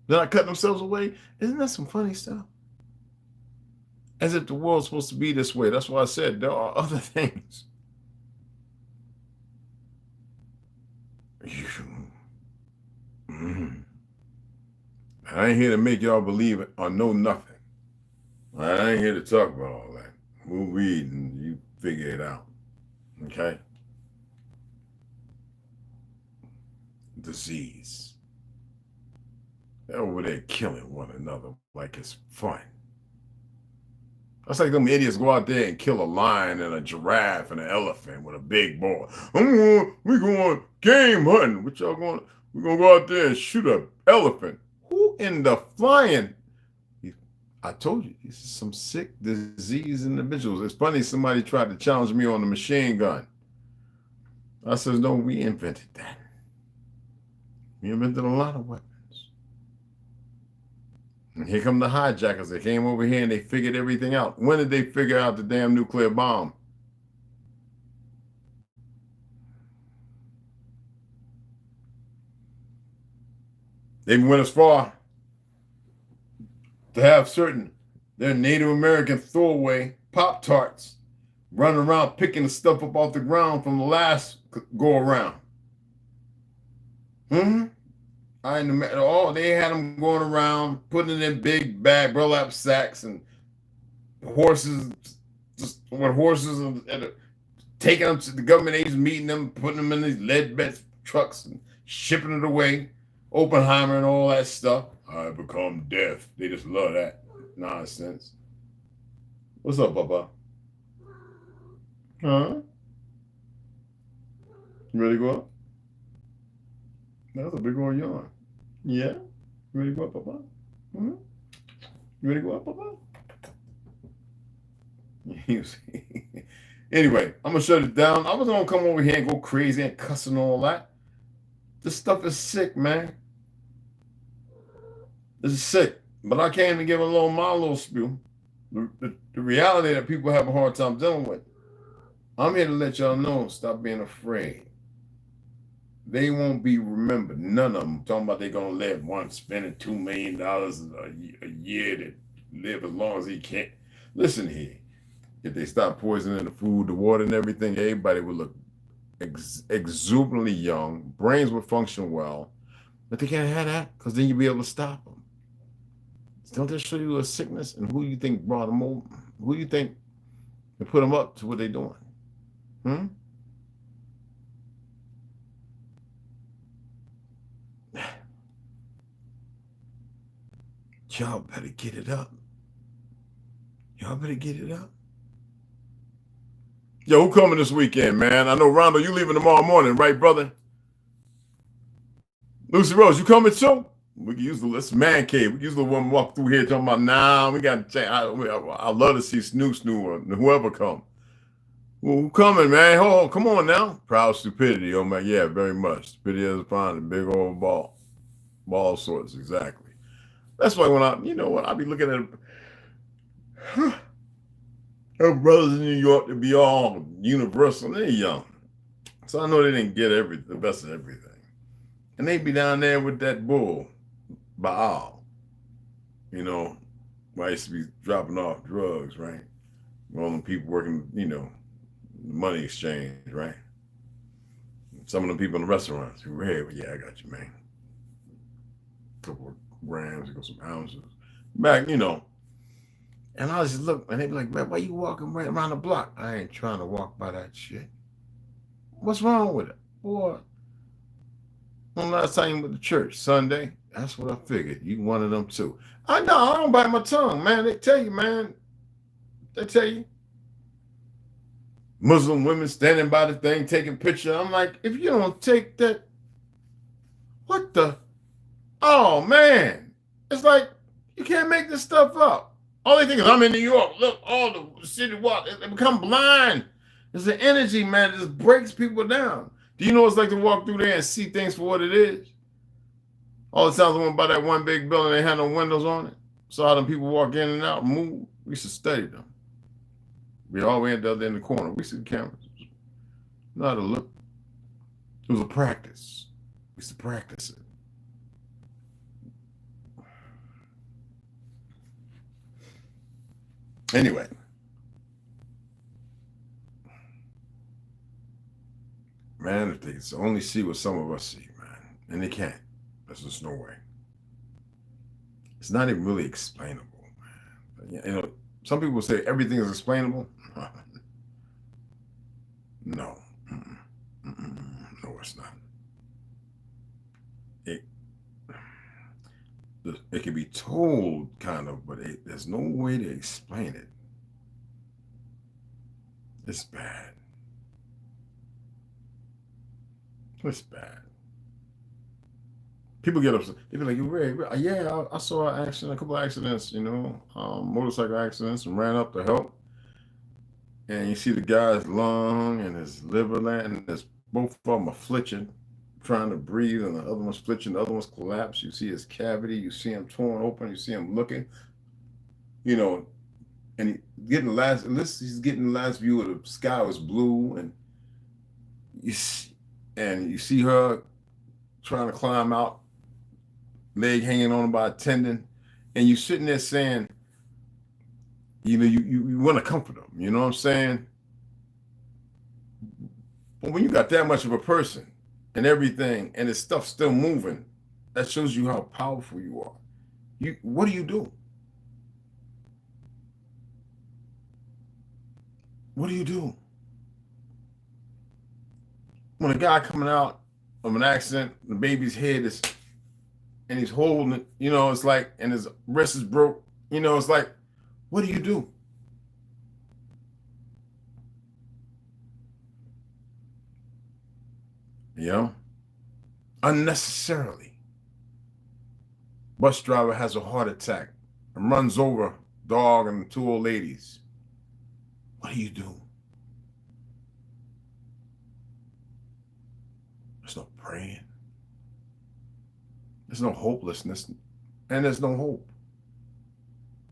They're not cutting themselves away? Isn't that some funny stuff? As if the world's supposed to be this way. That's why I said there are other things. I ain't here to make y'all believe it or know nothing. I ain't here to talk about all that. We'll read and you figure it out. Okay? Disease. They're over there killing one another like it's fun. That's like them idiots go out there and kill a lion and a giraffe and an elephant with a big bow. We going game hunting. What y'all going? We're gonna go out there and shoot an elephant. Who in the flying? I told you, these are some sick, diseased individuals. It's funny, somebody tried to challenge me on the machine gun. I said, no, we invented that. We invented a lot of weapons. And here come the hijackers. They came over here and they figured everything out. When did they figure out the damn nuclear bomb? They went as far to have their Native American throwaway Pop-Tarts running around picking the stuff up off the ground from the last go around. They had them going around, putting it in big bag, burlap sacks, and horses, and taking them to the government agents, meeting them, putting them in these lead bed trucks and shipping it away. Oppenheimer and all that stuff. I become deaf. They just love that nonsense. What's up, Papa? Huh? You ready to go up? That's a big old yawn. Yeah? You ready to go up, Papa? Hmm? You ready to go up, Papa? Anyway, I'm going to shut it down. I was going to come over here and go crazy and cuss and all that. This stuff is sick, man. This is sick. But I came to give my little spiel. The reality that people have a hard time dealing with. I'm here to let y'all know, stop being afraid. They won't be remembered. None of them talking about they're going to live one spending $2 million a year to live as long as he can. Listen here. If they stop poisoning the food, the water, and everything, everybody would look exuberantly young. Brains would function well. But they can't have that because then you'll be able to stop them. Don't they show you a sickness? And who you think brought them over? Who you think put them up to what they're doing? Y'all better get it up. Y'all better get it up. Yo, who coming this weekend, man? I know, Rondo, you leaving tomorrow morning, right, brother? Lucy Rose, you coming too? We can use this man cave. We can use the one walk through here talking about, nah, we got to check. I love to see Snoo or whoever come. Well, who coming, man? Oh, come on now. Proud stupidity. Oh, man, yeah, very much. Stupidity is fine. A big old ball. Ball sorts, exactly. That's why when I be looking at her brothers in New York to be all universal. They're young. So I know they didn't get the best of everything. And they be down there with that bull, Baal. Where I used to be dropping off drugs, right? All them people working, money exchange, right? Some of them people in the restaurants who were here, yeah, I got you, man. A couple of grams, some ounces. Back, And I just look, and they be like, man, why you walking right around the block? I ain't trying to walk by that shit. What's wrong with it? Boy, when last time you went to church? Sunday? That's what I figured. You one of them too. I know, I don't bite my tongue, man. They tell you, man. They tell you. Muslim women standing by the thing, taking pictures. I'm like, if you don't take that, what the? Oh, man. It's like, you can't make this stuff up. All they think is, I'm in New York. Look, all the city walk, they become blind It's an energy, man. It just breaks people down. Do you know what it's like to walk through there and see things for what it is? All the times I went by that one big building, they had no windows on it. Saw them people walk in and out, move. We used to study them. We all went down there in the corner. We see the cameras. Not a look. It was a practice. We used to practice it. Anyway. Man, if they could only see what some of us see, man. And they can't. There's just no way. It's not even really explainable, man. You know, some people say everything is explainable. No. No, it's not. It can be told, kind of, but there's no way to explain it. It's bad. It's bad. People get upset. They be like, yeah, I saw an accident, a couple of accidents, you know, motorcycle accidents, and ran up to help. And you see the guy's lung and his liver, and both of them are flitching, trying to breathe, and the other one's flitching, the other one's collapsed. You see his cavity, you see him torn open, you see him looking, you know, and he's getting the last view of the sky was blue, and you see her trying to climb out, leg hanging on by a tendon, and you sitting there saying, you know, you want to comfort them, you know what I'm saying? But when you got that much of a person and everything, and his stuff still moving, that shows you how powerful you are. What do you do? What do you do? When a guy coming out of an accident, the baby's head is, and he's holding it, you know, it's like, and his wrist is broke, you know, it's like, what do you do? You know, unnecessarily. Bus driver has a heart attack and runs over dog and 2 old ladies. What do you do? There's no praying. There's no hopelessness, and there's no hope.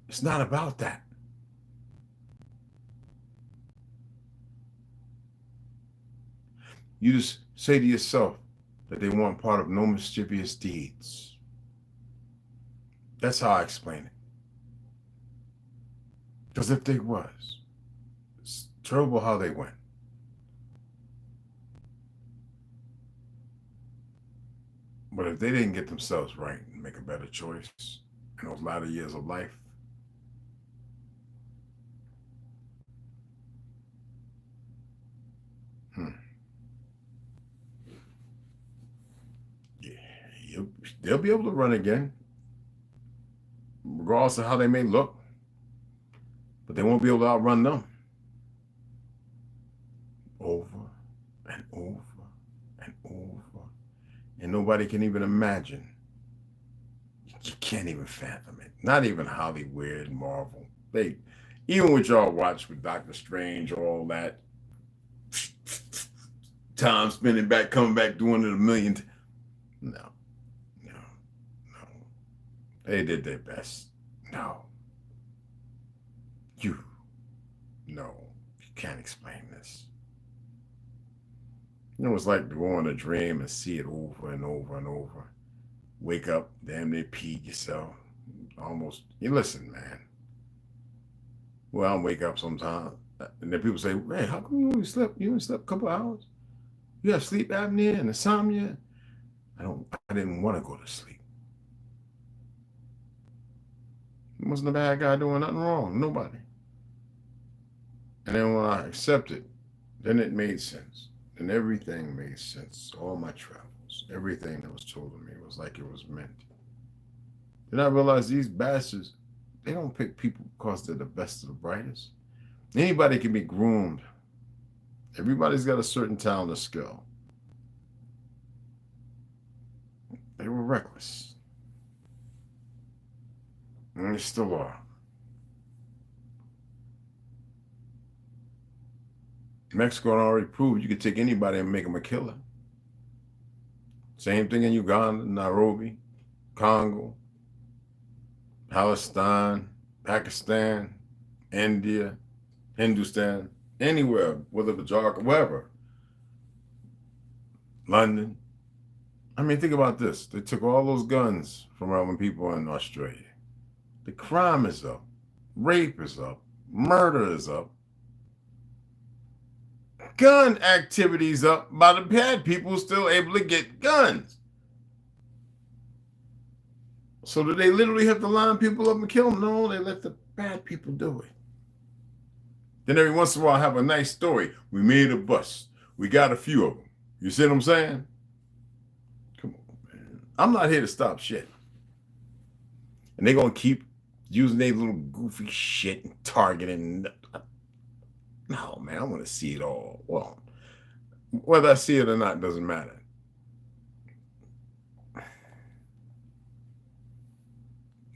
It's not about that. You just say to yourself that they weren't part of no mischievous deeds. That's how I explain it. Because if they was, it's terrible how they went. But if they didn't get themselves right and make a better choice in those latter years of life, yeah, they'll be able to run again, regardless of how they may look, but they won't be able to outrun them. Over and over and over. And nobody can even imagine. You can't even fathom it. Not even Hollywood, Marvel. Even what y'all watch with Doctor Strange, all that, time spinning back, coming back, doing it a million. No. They did their best. No. You can't explain this. You know what it's like to go in a dream and see it over and over and over. Wake up, damn near pee yourself. Almost, you listen, man. Well, I wake up sometimes, and then people say, "Man, how come you only slept? You only slept a couple hours? You have sleep apnea and insomnia?" I didn't want to go to sleep. It wasn't a bad guy doing nothing wrong. Nobody. And then when I accepted, then it made sense. And everything made sense. All my travels, everything that was told to me was like it was meant. Then I realized these bastards, they don't pick people because they're the best of the brightest. Anybody can be groomed. Everybody's got a certain talent or skill. They were reckless. And they still are. Mexico already proved you could take anybody and make them a killer. Same thing in Uganda, Nairobi, Congo, Palestine, Pakistan, India, Hindustan, anywhere, whether the Jark, wherever. London. I mean, think about this. They took all those guns from urban people in Australia. The crime is up. Rape is up. Murder is up. Gun activities up by the bad people still able to get guns. So do they literally have to line people up and kill them? No, they let the bad people do it. Then every once in a while have a nice story. We made a bust. We got a few of them. You see what I'm saying? Come on, man. I'm not here to stop shit. And they're going to keep using their little goofy shit and targeting. No, man, I want to see it all. Well, whether I see it or not doesn't matter.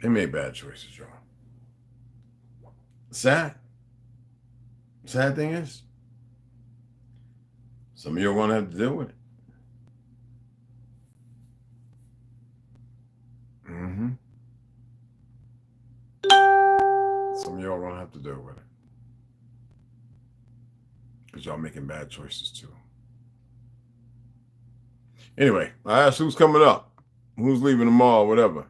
They made bad choices, y'all. Sad. Sad thing is, some of you are going to have to deal with it. Some of y'all are going to have to deal with it. Because y'all making bad choices too. Anyway, I asked who's coming up, who's leaving tomorrow, whatever.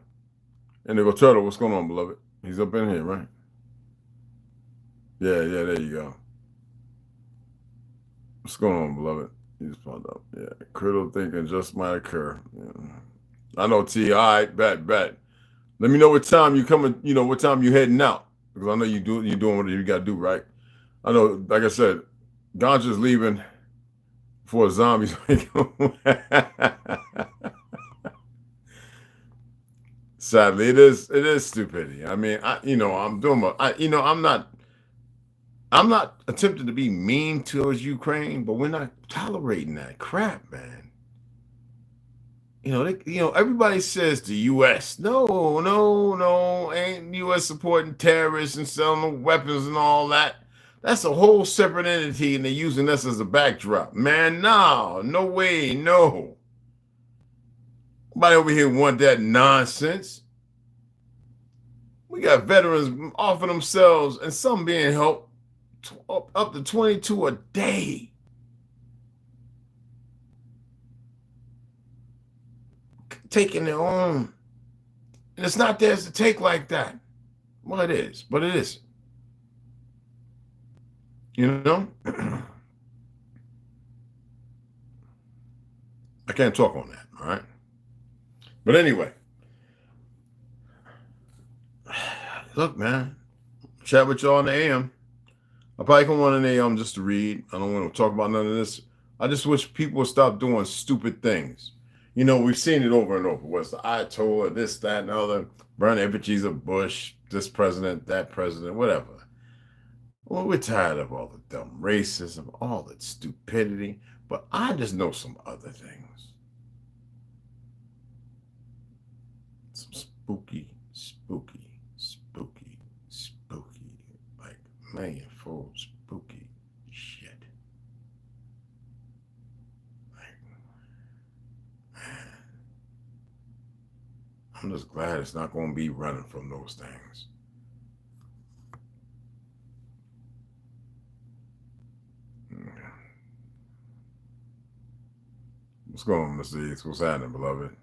And they go, Turtle, what's going on, beloved? He's up in here, right? Yeah, there you go. What's going on, beloved? He just popped up. Yeah, critical thinking just might occur. Yeah. I know, T. All right, bet. Let me know what time you coming, what time you heading out. Because I know you're doing what you got to do, right? I know, like I said, Ganja's leaving before zombies. Sadly, it is stupidity. I mean, I'm not attempting to be mean towards Ukraine, but we're not tolerating that crap, man. Everybody says the U.S. No, ain't U.S. supporting terrorists and selling them weapons and all that. That's a whole separate entity, and they're using us as a backdrop. Man, no way, no. Nobody over here want that nonsense. We got veterans offering themselves and some being helped up to 22 a day. Taking their own. And it's not theirs to take like that. Well, it is, but it isn't. I can't talk on that, all right? But anyway, look, man, chat with y'all in the AM. I probably come on in the AM just to read. I don't want to talk about none of this. I just wish people would stop doing stupid things. We've seen it over and over. What's the Ayatollah, this, that, and the other, burn effigies of Bush, this president, that president, whatever. Well, we're tired of all the dumb racism, all that stupidity, but I just know some other things. Some spooky, like, man, full spooky shit. Like, man, I'm just glad it's not going to be running from those things. What's going on, Mr. East? What's happening, beloved?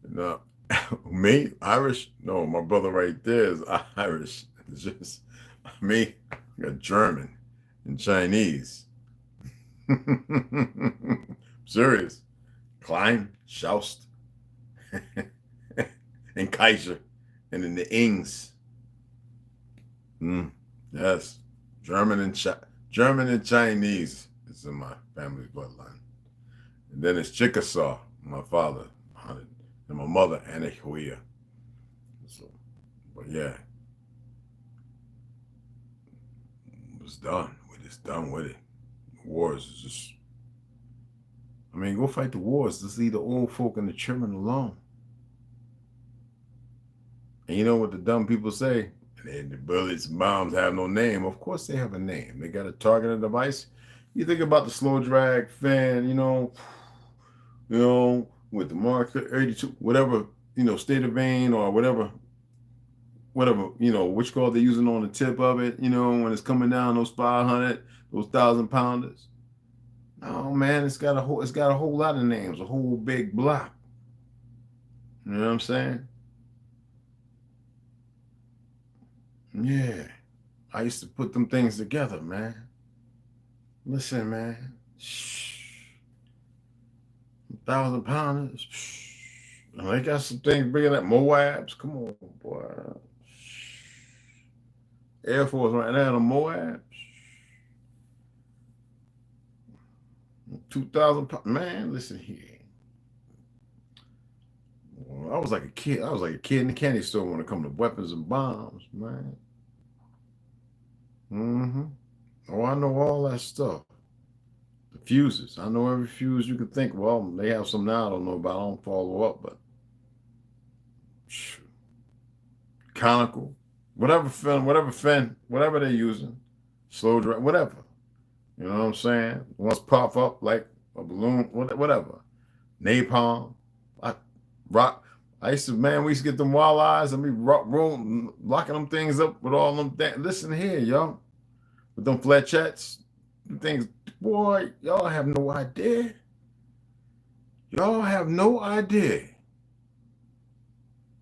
No, me, Irish? No, my brother right there is Irish. It's just me, I got German and Chinese. Serious. Klein, Schaust, and Kaiser, and then the Ings. Yes, German and Chinese is in my family's bloodline. And then it's Chickasaw, my father, and my mother, Anahuia. So, but yeah, it was done. We're just done with it. Wars is just, I mean, go fight the wars. Just leave the old folk and the children alone. And you know what the dumb people say? The bullets, bombs have no name. Of course they have a name. They got a target and device. You think about the slow drag fan, you know, with the Mark 82, whatever, state of vein or whatever, which call they're using on the tip of it, when it's coming down, those 500, those 1,000-pounders. Oh man, it's got a whole lot of names, a whole big block. You know what I'm saying? Yeah. I used to put them things together, man. Listen, man. 1,000-pounders. And they got some things bigger than Moabs. Come on, boy. Air Force right now, the Moabs. 2,000 pounds. Man, listen here. I was like a kid. I was like a kid in the candy store when it comes to weapons and bombs, man. Oh, I know all that stuff. The fuses. I know every fuse you can think. Well, they have some now I don't know about. I don't follow up, but conical, whatever they're using, slow drive, whatever. You know what I'm saying? Once pop up like a balloon, whatever. Napalm, we used to get them walleyes and we locking them things up with all them things. Listen here, y'all. With them flechettes, them things, boy, y'all have no idea. Y'all have no idea.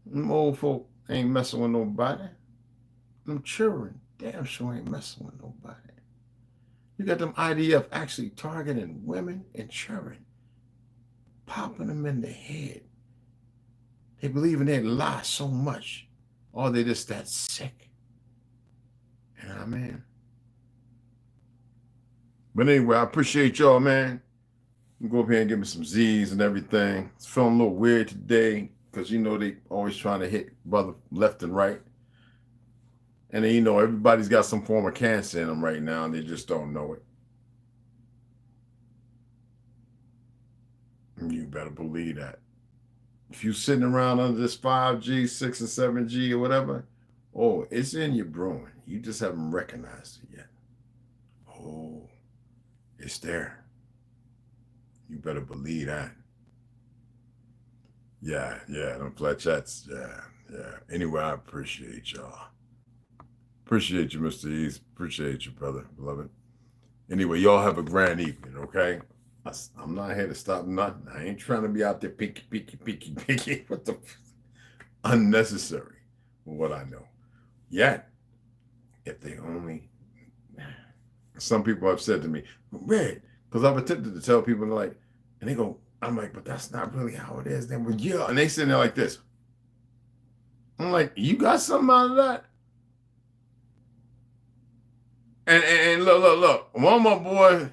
Them old folk ain't messing with nobody. Them children damn sure ain't messing with nobody. You got them IDF actually targeting women and children, popping them in the head. They believe in their lie so much, or they just that sick. You know what I mean? But anyway, I appreciate y'all, man. Go up here and give me some Z's and everything. It's feeling a little weird today because, they always trying to hit brother left and right. And then, everybody's got some form of cancer in them right now and they just don't know it. You better believe that. If you're sitting around under this 5G, 6 and 7G or whatever, oh, it's in your brewing. You just haven't recognized it yet. Oh, it's there. You better believe that. Yeah, them flat chats. Yeah. Anyway, I appreciate y'all. Appreciate you, Mr. East. Appreciate you, brother, beloved. Anyway, y'all have a grand evening, okay? I'm not here to stop nothing. I ain't trying to be out there picky. What the unnecessary for what I know. Yet, if they only, some people have said to me, Red, because I've attempted to tell people and they go, I'm like, but that's not really how it is. Then, well, yeah, and they sitting there like this. I'm like, you got something out of that? And look, one of my boys,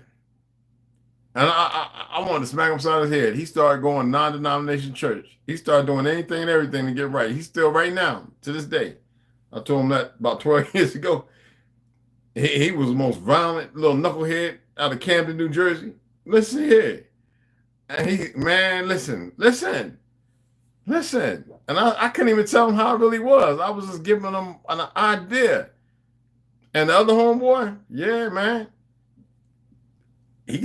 and I wanted to smack him upside his head. He started going non-denomination church. He started doing anything and everything to get right. He's still right now, to this day. I told him that about 12 years ago. He was the most violent little knucklehead out of Camden, New Jersey. Listen here. And listen. And I couldn't even tell him how it really was. I was just giving him an idea. And the other homeboy, yeah, man. He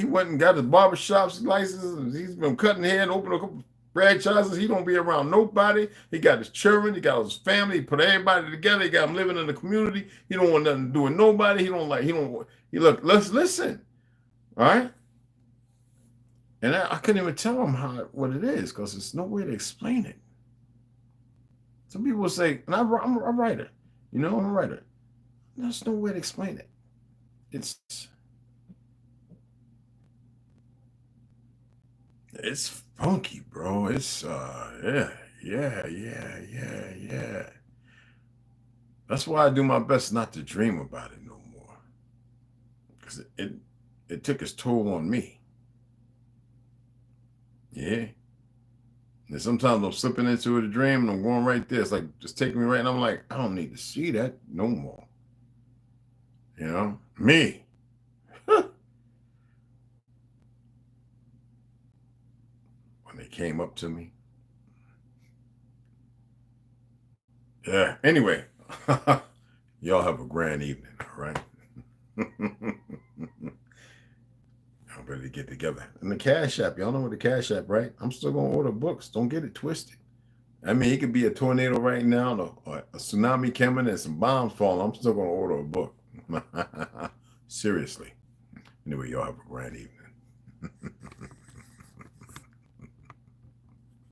went and got his barbershop's license. He's been cutting hair and opening a couple franchises. He don't be around nobody. He got his children. He got his family. He put everybody together. He got them living in the community. He don't want nothing to do with nobody. Let's listen. All right? And I couldn't even tell him what it is because there's no way to explain it. Some people say, and I'm a writer. I'm a writer. There's no way to explain it. It's funky, bro. It's yeah. That's why I do my best not to dream about it no more. Because it took its toll on me. Yeah. And sometimes I'm slipping into a dream and I'm going right there. It's like just taking me right, and I'm like, I don't need to see that no more. Me. when they came up to me. Yeah, anyway, y'all have a grand evening, all right? I'm ready to get together. And the Cashapp, y'all know what the Cashapp, right? I'm still going to order books. Don't get it twisted. I mean, it could be a tornado right now, or a tsunami coming and some bombs falling. I'm still going to order a book. Seriously. Anyway, y'all have a grand evening.